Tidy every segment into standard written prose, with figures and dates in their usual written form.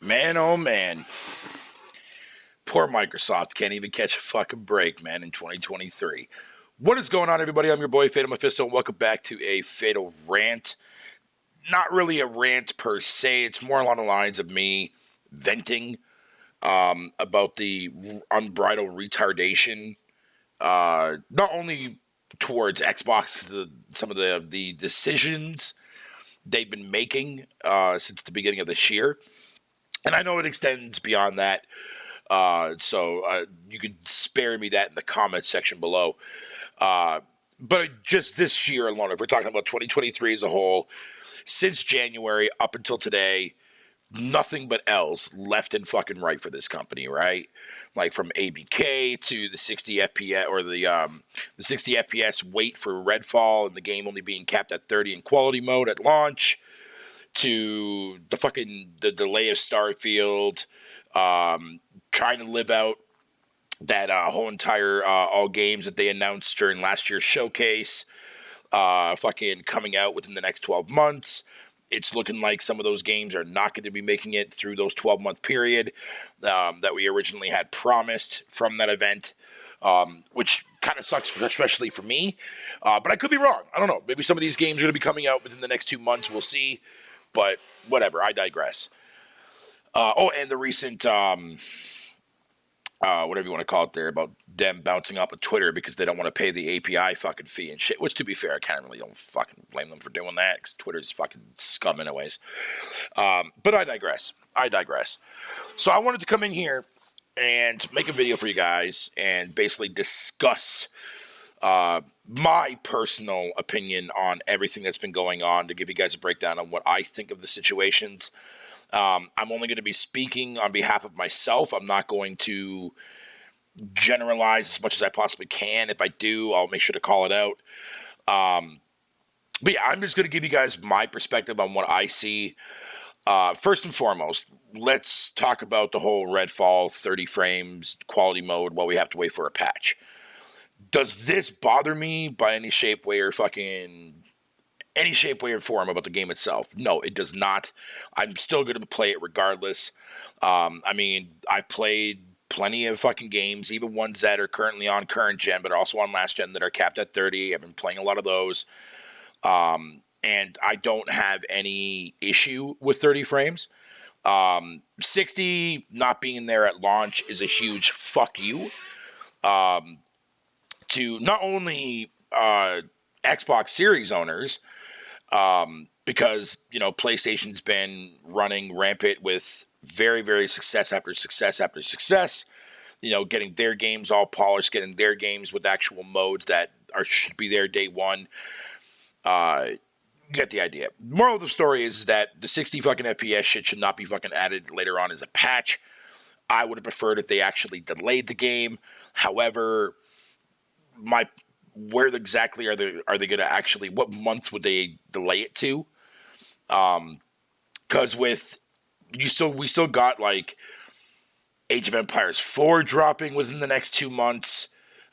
Man, oh man. Poor Microsoft can't even catch a fucking break, man, in 2023. What is going on, everybody? I'm your boy, Fatal Mephisto, and welcome back to a Fatal Rant. Not really a rant per se. It's more along the lines of me venting about the unbridled retardation, not only towards Xbox, some of the decisions they've been making since the beginning of this year. And I know it extends beyond that. So you could spare me that in the comments section below. But just this year alone, if we're talking about 2023 as a whole, since January up until today, nothing but L's left and fucking right for this company, right? Like from ABK to the 60 FPS or the 60 FPS wait for Redfall and the game only being capped at 30 in quality mode at launch, to the delay of Starfield, trying to live out that whole entire all games that they announced during last year's showcase, coming out within the next 12 months. It's looking like some of those games are not going to be making it through those 12-month period that we originally had promised from that event, which kind of sucks, especially for me. But I could be wrong. I don't know. Maybe some of these games are going to be coming out within the next 2 months. We'll see. But whatever. I digress. And the recent, whatever you want to call it there, about them bouncing up with Twitter because they don't want to pay the API fucking fee and shit. Which, to be fair, I don't fucking blame them for doing that because Twitter's fucking scum anyways. But I digress. So I wanted to come in here and make a video for you guys and basically discuss my personal opinion on everything that's been going on, to give you guys a breakdown on what I think of the situations. I'm only going to be speaking on behalf of myself. I'm not going to generalize as much as I possibly can. If I do, I'll make sure to call it out. But yeah, I'm just going to give you guys my perspective on what I see. First and foremost, let's talk about the whole Redfall 30 frames quality mode while we have to wait for a patch. Does this bother me by any shape, way, or form about the game itself? No, it does not. I'm still going to play it regardless. I've played plenty of fucking games, even ones that are currently on current gen, but also on last gen that are capped at 30. I've been playing a lot of those. And I don't have any issue with 30 frames. 60 not being there at launch is a huge fuck you. To not only Xbox Series owners, because, PlayStation's been running rampant with very, very success after success after success, getting their games all polished, getting their games with actual modes that should be there day one. You get the idea. Moral of the story is that the 60 fucking FPS shit should not be fucking added later on as a patch. I would have preferred if they actually delayed the game. However, where exactly are they going to actually, what month would they delay it to? Because we still got like Age of Empires 4 dropping within the next 2 months.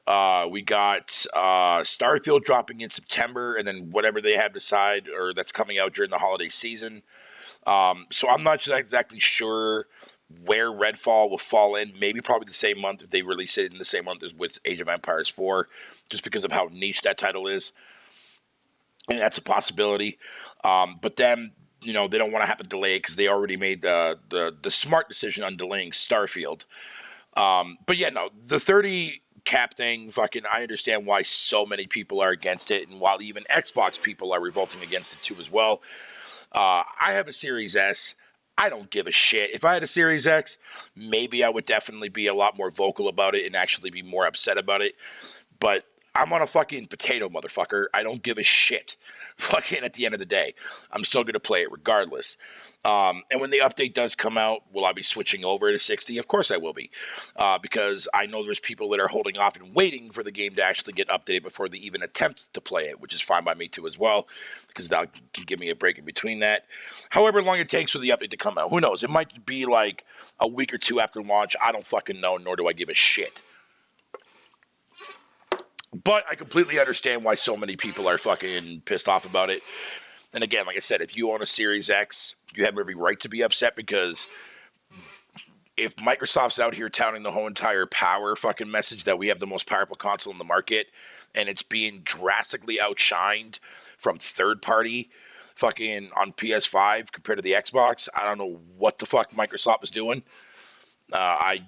We got Starfield dropping in September, and then whatever they have decided or that's coming out during the holiday season. So I'm not exactly sure where Redfall will fall in. Maybe probably the same month if they release it in the same month as with Age of Empires 4, just because of how niche that title is. And that's a possibility. But then, they don't want to have to delay it because they already made the smart decision on delaying Starfield. But yeah, no, the 30 cap thing, I understand why so many people are against it, and while even Xbox people are revolting against it too as well. I have a Series S. I don't give a shit. If I had a Series X, maybe I would definitely be a lot more vocal about it and actually be more upset about it. But I'm on a fucking potato, motherfucker. I don't give a shit. Fucking at the end of the day, I'm still going to play it regardless. And when the update does come out, will I be switching over to 60? Of course I will be. Because I know there's people that are holding off and waiting for the game to actually get updated before they even attempt to play it, which is fine by me too as well, because that can give me a break in between that. However long it takes for the update to come out, who knows? It might be like a week or two after launch. I don't fucking know, nor do I give a shit. But I completely understand why so many people are fucking pissed off about it. And again, like I said, if you own a Series X, you have every right to be upset because if Microsoft's out here touting the whole entire power fucking message that we have the most powerful console in the market, and it's being drastically outshined from third party fucking on PS5 compared to the Xbox, I don't know what the fuck Microsoft is doing. I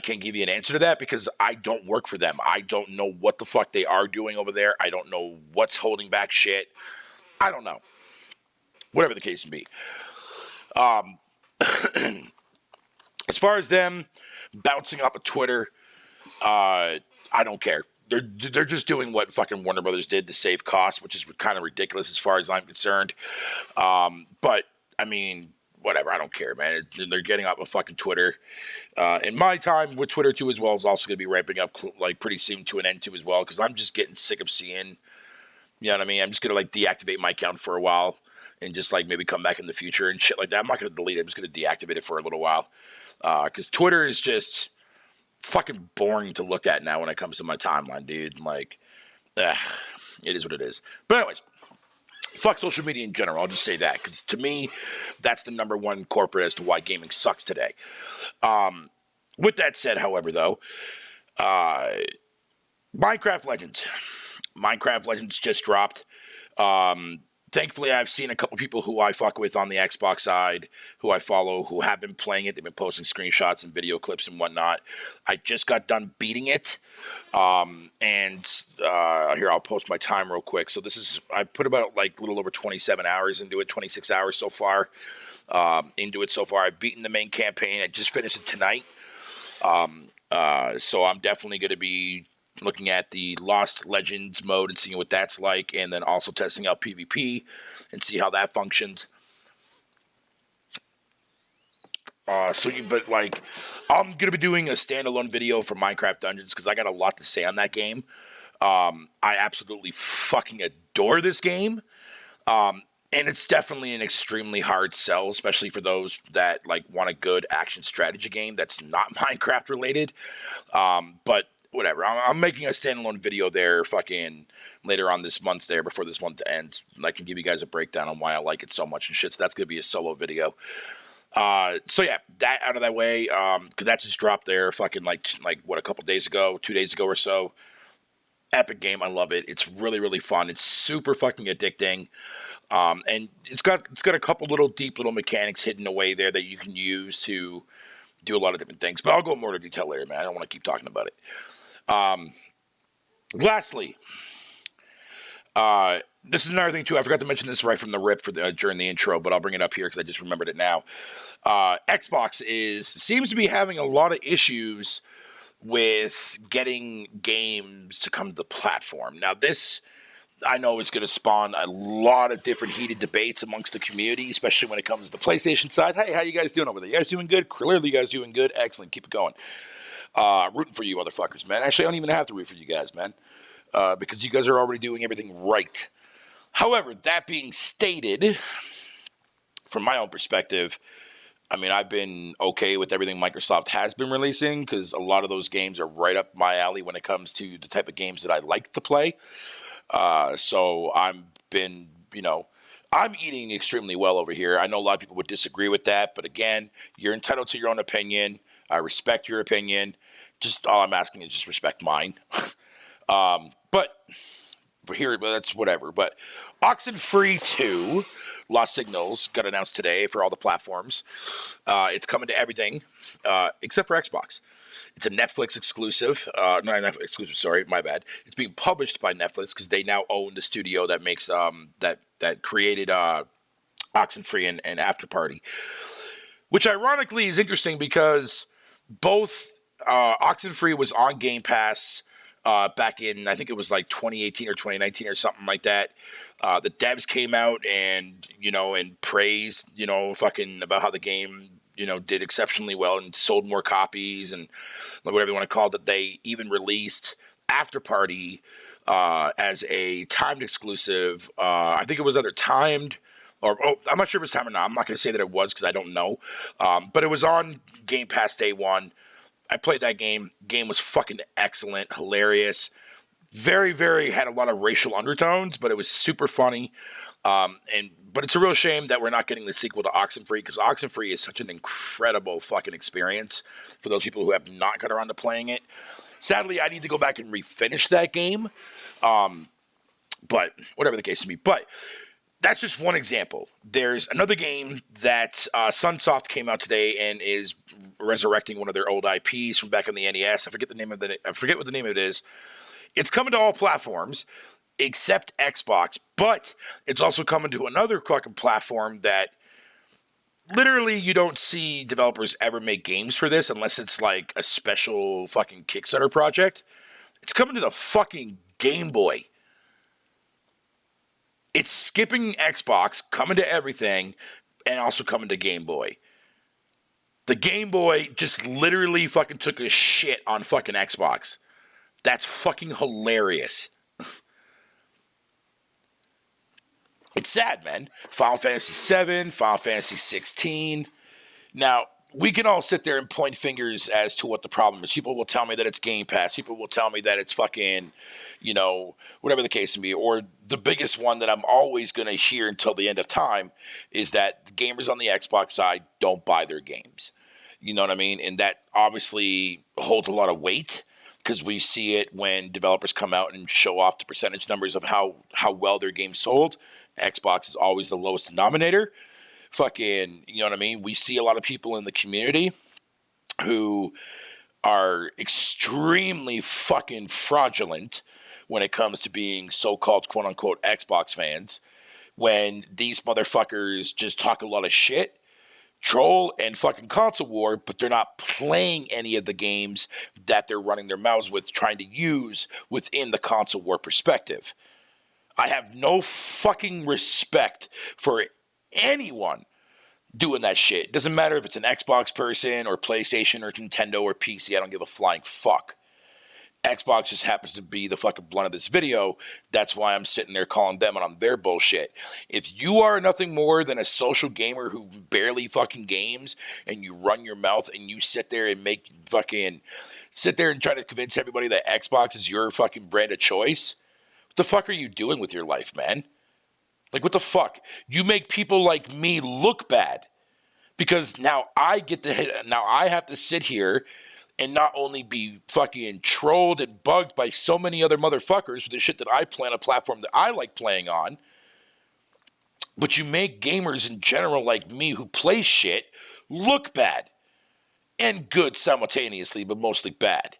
can't give you an answer to that because I don't work for them. I don't know what the fuck they are doing over there. I don't know what's holding back shit. I don't know. Whatever the case may be. As far as them bouncing off of Twitter, I don't care. They're just doing what fucking Warner Brothers did to save costs, which is kind of ridiculous as far as I'm concerned. But, I mean, whatever. I don't care, man. They're getting off of fucking Twitter. And my time with Twitter, too, as well, is also going to be ramping up, like, pretty soon to an end, too, as well, because I'm just getting sick of seeing, you know what I mean? I'm just going to, like, deactivate my account for a while and just, like, maybe come back in the future and shit like that. I'm not going to delete it. I'm just going to deactivate it for a little while. Because Twitter is just fucking boring to look at now when it comes to my timeline, dude. Like, it is what it is. But anyways, fuck social media in general. I'll just say that. Because to me, that's the number one culprit as to why gaming sucks today. With that said, however, though, Minecraft Legends. Minecraft Legends just dropped. Thankfully, I've seen a couple people who I fuck with on the Xbox side, who I follow, who have been playing it. They've been posting screenshots and video clips and whatnot. I just got done beating it. Here, I'll post my time real quick. So I put about like a little over 27 hours into it, 26 hours so far into it so far. I've beaten the main campaign. I just finished it tonight. So I'm definitely going to be looking at the Lost Legends mode and seeing what that's like, and then also testing out PvP and see how that functions. But I'm gonna be doing a standalone video for Minecraft Dungeons because I got a lot to say on that game. I absolutely fucking adore this game. And it's definitely an extremely hard sell, especially for those that want a good action strategy game that's not Minecraft related. But whatever. I'm making a standalone video there fucking later on this month there before this month ends. And I can give you guys a breakdown on why I like it so much and shit. So that's going to be a solo video. So yeah, that out of that way. Cause that just dropped there fucking a couple days ago, 2 days ago or so. Epic game. I love it. It's really, really fun. It's super fucking addicting. And it's got a couple little deep little mechanics hidden away there that you can use to do a lot of different things. But I'll go more into detail later, man. I don't want to keep talking about it. Lastly, this is another thing too. I forgot to mention this right from the rip during the intro, but I'll bring it up here because I just remembered it now. Xbox seems to be having a lot of issues with getting games to come to the platform. Now, this I know is going to spawn a lot of different heated debates amongst the community, especially when it comes to the PlayStation side. Hey, how you guys doing over there? You guys doing good? Clearly, you guys doing good. Excellent. Keep it going. Rooting for you motherfuckers, man. Actually, I don't even have to root for you guys, man, because you guys are already doing everything right. However, that being stated, from my own perspective, I mean, I've been okay with everything Microsoft has been releasing because a lot of those games are right up my alley when it comes to the type of games that I like to play. So I'm eating extremely well over here. I know a lot of people would disagree with that, but again, you're entitled to your own opinion. I respect your opinion. Just all I'm asking is just respect mine. But that's whatever. But Oxenfree 2, Lost Signals, got announced today for all the platforms. It's coming to everything except for Xbox. It's a Netflix exclusive. Not Netflix exclusive, sorry, my bad. It's being published by Netflix because they now own the studio that makes that created Oxenfree and After Party. Which ironically is interesting because both Oxenfree was on Game Pass back in, I think it was 2018 or 2019 or something like that. The devs came out and praised, fucking about how the game, did exceptionally well and sold more copies and whatever you want to call it. That they even released After Party as a timed exclusive. I think it was either timed I'm not sure if it's timed or not. I'm not going to say that it was because I don't know. But it was on Game Pass day one. I played that game. Game was fucking excellent, hilarious. Very, very had a lot of racial undertones, but it was super funny. And But it's a real shame that we're not getting the sequel to Oxenfree, because Oxenfree is such an incredible fucking experience for those people who have not got around to playing it. Sadly, I need to go back and refinish that game. But whatever the case may be. But that's just one example. There's another game that Sunsoft came out today and is resurrecting one of their old IPs from back on the NES. I forget what the name of it is. It's coming to all platforms except Xbox, but it's also coming to another fucking platform that literally you don't see developers ever make games for this unless it's like a special fucking Kickstarter project. It's coming to the fucking Game Boy. It's skipping Xbox, coming to everything, and also coming to Game Boy. The Game Boy just literally fucking took a shit on fucking Xbox. That's fucking hilarious. It's sad, man. Final Fantasy VII, Final Fantasy 16. Now, we can all sit there and point fingers as to what the problem is. People will tell me that it's Game Pass. People will tell me that it's fucking, whatever the case may be. Or the biggest one that I'm always going to hear until the end of time is that the gamers on the Xbox side don't buy their games. You know what I mean? And that obviously holds a lot of weight, because we see it when developers come out and show off the percentage numbers of how well their game sold. Xbox is always the lowest denominator. Fucking, you know what I mean? We see a lot of people in the community who are extremely fucking fraudulent when it comes to being so-called quote-unquote Xbox fans, when these motherfuckers just talk a lot of shit, troll, and fucking console war, but they're not playing any of the games that they're running their mouths with, trying to use within the console war perspective. I have no fucking respect for anyone doing that shit. It doesn't matter if it's an Xbox person or PlayStation or Nintendo or PC. I don't give a flying fuck. Xbox just happens to be the fucking blunt of this video. That's why I'm sitting there calling them on their bullshit. If you are nothing more than a social gamer who barely fucking games, and you run your mouth and you sit there and sit there and try to convince everybody that Xbox is your fucking brand of choice, what the fuck are you doing with your life, man? Like, what the fuck? You make people like me look bad, because now I have to sit here and not only be fucking trolled and bugged by so many other motherfuckers for the shit that I play on a platform that I like playing on, but you make gamers in general like me who play shit look bad. And good simultaneously, but mostly bad.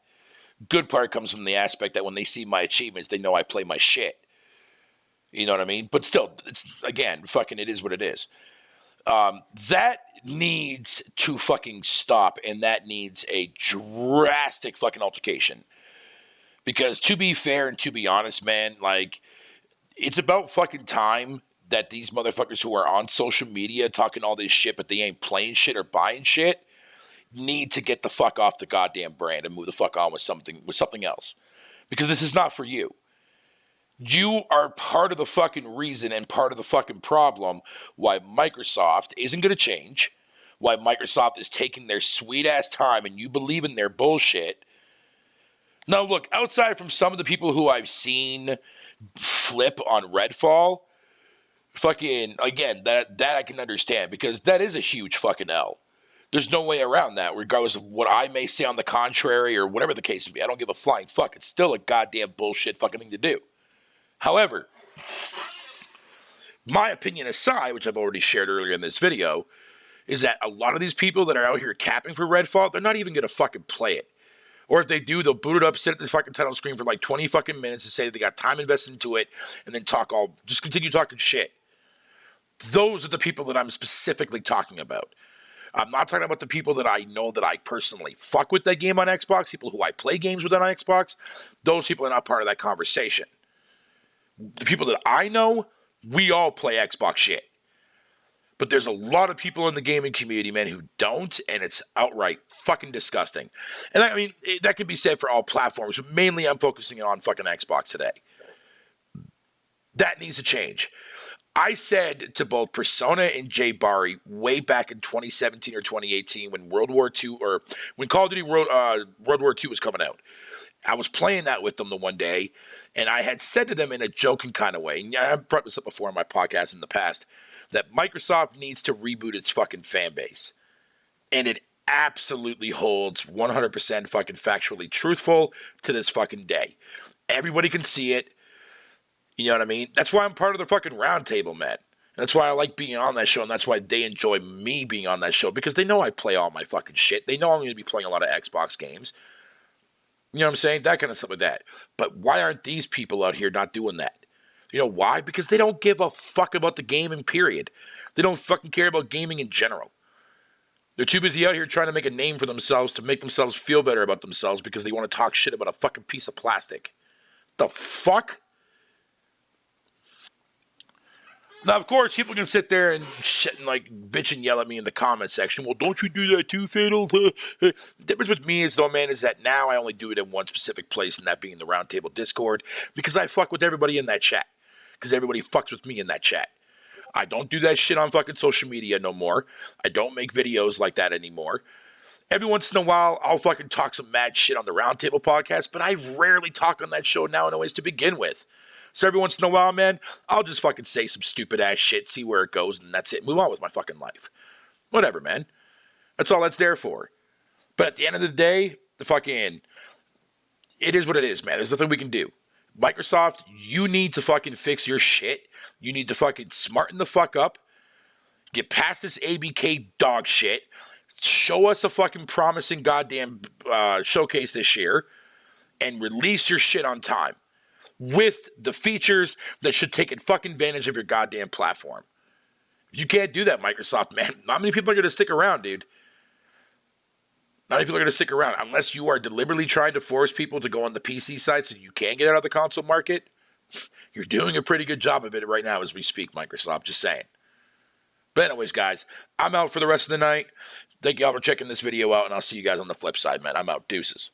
Good part comes from the aspect that when they see my achievements, they know I play my shit. You know what I mean? But still, it's, again, fucking it is what it is. That needs to fucking stop, and that needs a drastic fucking altercation. Because to be fair and to be honest, man, like, it's about fucking time that these motherfuckers who are on social media talking all this shit, but they ain't playing shit or buying shit, need to get the fuck off the goddamn brand and move the fuck on with something else. Because this is not for you. You are part of the fucking reason and part of the fucking problem why Microsoft isn't going to change, why Microsoft is taking their sweet-ass time and you believe in their bullshit. Now, look, outside from some of the people who I've seen flip on Redfall, fucking, again, that I can understand, because that is a huge fucking L. There's no way around that, regardless of what I may say on the contrary or whatever the case may be. I don't give a flying fuck. It's still a goddamn bullshit fucking thing to do. However, my opinion aside, which I've already shared earlier in this video, is that a lot of these people that are out here capping for Redfall, they're not even going to fucking play it. Or if they do, they'll boot it up, sit at the fucking title screen for like 20 fucking minutes and say that they got time invested into it, and then just continue talking shit. Those are the people that I'm specifically talking about. I'm not talking about the people that I know that I personally fuck with that game on Xbox, people who I play games with on Xbox. Those people are not part of that conversation. The people that I know, we all play Xbox shit. But there's a lot of people in the gaming community, man, who don't, and it's outright fucking disgusting. And I mean, that can be said for all platforms, but mainly I'm focusing on fucking Xbox today. That needs to change. I said to both Persona and Jay Barry way back in 2017 or 2018 when when Call of Duty World War II was coming out. I was playing that with them the one day, and I had said to them in a joking kind of way, and I've brought this up before in my podcast in the past, that Microsoft needs to reboot its fucking fan base. And it absolutely holds 100% fucking factually truthful to this fucking day. Everybody can see it. You know what I mean? That's why I'm part of the fucking roundtable, man. That's why I like being on that show, and that's why they enjoy me being on that show, because they know I play all my fucking shit. They know I'm going to be playing a lot of Xbox games. You know what I'm saying? That kind of stuff like that. But why aren't these people out here not doing that? You know why? Because they don't give a fuck about the gaming, period. They don't fucking care about gaming in general. They're too busy out here trying to make a name for themselves to make themselves feel better about themselves because they want to talk shit about a fucking piece of plastic. The fuck? Now, of course, people can sit there and shit and like bitch and yell at me in the comment section. Well, don't you do that too, Fatal? The difference with me is, though, man, is that now I only do it in one specific place, and that being the Roundtable Discord, because I fuck with everybody in that chat. Because everybody fucks with me in that chat. I don't do that shit on fucking social media no more. I don't make videos like that anymore. Every once in a while, I'll fucking talk some mad shit on the Roundtable podcast, but I rarely talk on that show now anyways to begin with. So every once in a while, man, I'll just fucking say some stupid ass shit, see where it goes, and that's it. Move on with my fucking life. Whatever, man. That's all that's there for. But at the end of the day, it is what it is, man. There's nothing we can do. Microsoft, you need to fucking fix your shit. You need to fucking smarten the fuck up. Get past this ABK dog shit. Show us a fucking promising goddamn showcase this year. And release your shit on time. With the features that should take fucking advantage of your goddamn platform. If you can't do that, Microsoft, man, not many people are going to stick around, dude. Not many people are going to stick around unless you are deliberately trying to force people to go on the PC side so you can get out of the console market. You're doing a pretty good job of it right now as we speak, Microsoft. Just saying. But anyways, guys, I'm out for the rest of the night. Thank y'all for checking this video out, and I'll see you guys on the flip side, man. I'm out. Deuces.